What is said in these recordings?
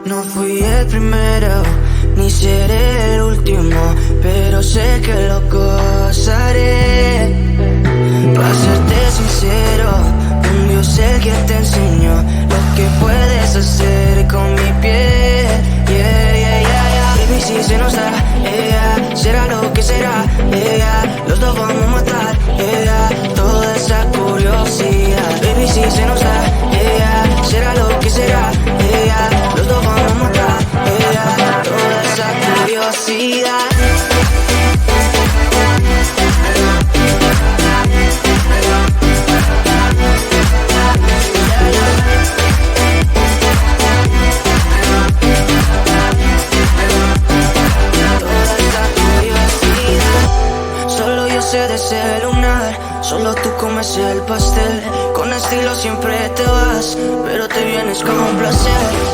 No fui el primero, ni seré el último, pero sé que lo gozaré. Para serte sincero, un Dios es el que te enseñó lo que puedes hacer con mi piel. Baby, si se nos da, será lo que será, los dos vamos a matar, toda esa curiosidad. Baby, si se nos da, será lo que será, los dos vamos a matar, toda esa curiosidad. De celular, solo tú comes el pastel. Con estilo siempre te vas, pero te vienes con un placer.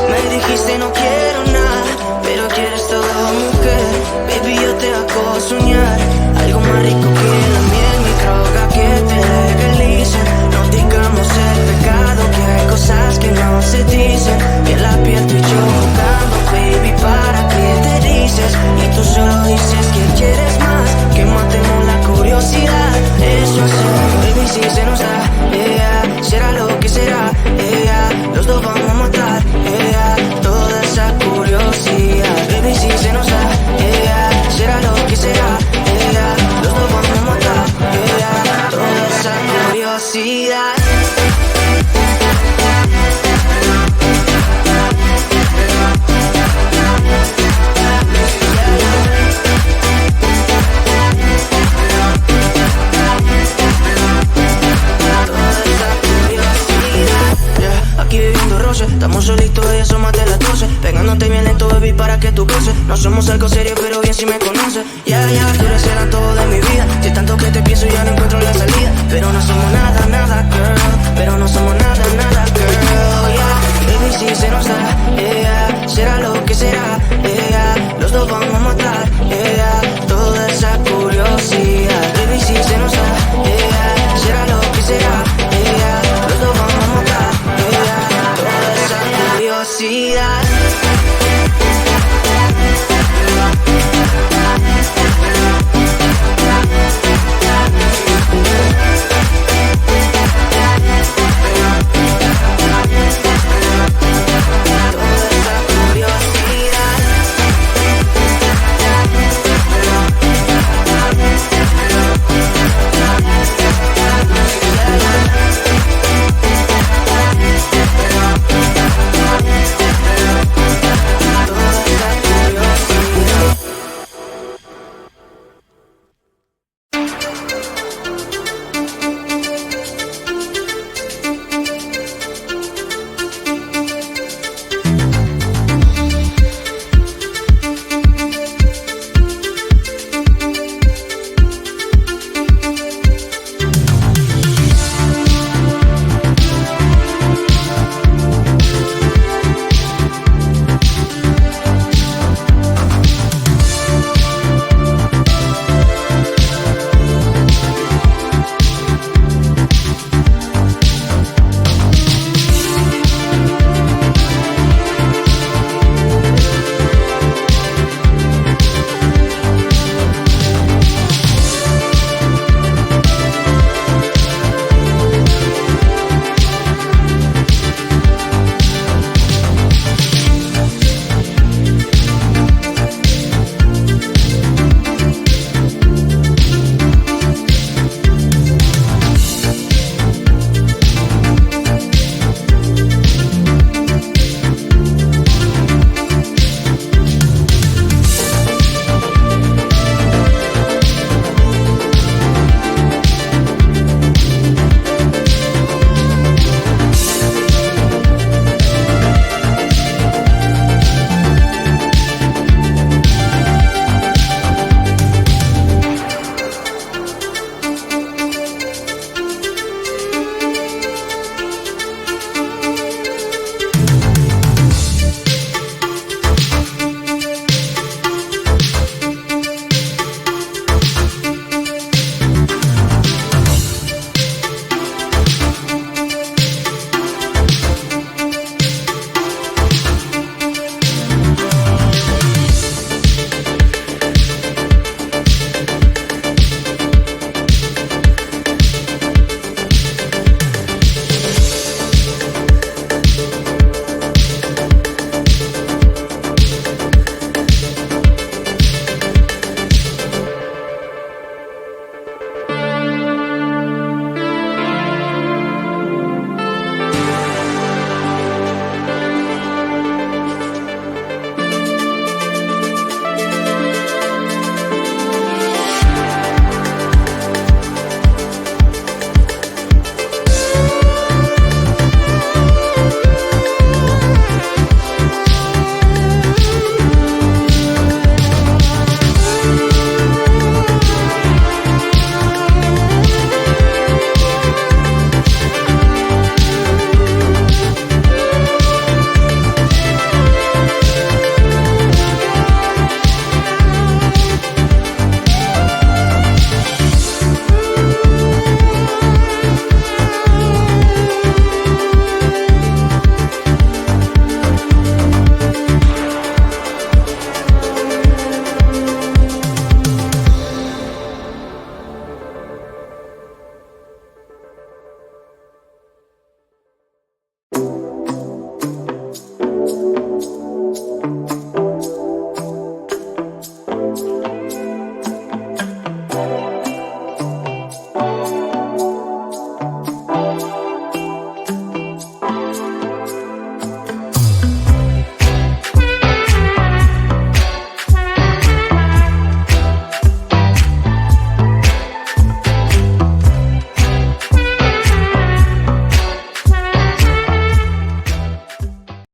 Me dijiste no quiero nada, pero quieres todo, mujer. Baby, yo te hago soñar algo más rico que la miel, mi droga que te legalicen. No digamos el pecado, que hay cosas que no se dicen. Y en la piel tú y yo jugando, baby, ¿para qué te dices? Y tú solo dices que quieres más, que matemos la curiosidad. Eso es, baby, si se nos da, será lo que será, los dos vamos a matar, toda esa curiosidad. Baby, si se nos da, será lo que será, los dos vamos a matar, toda esa curiosidad. Estamos solitos, ya son más de las 12. Pegándote bien lento, baby, para que tú goces. No somos algo serio, pero bien si me conoces. Tú eres el antojo de mi vida. Si tanto que te pienso ya no encuentro la salida. Pero no somos nada, girl.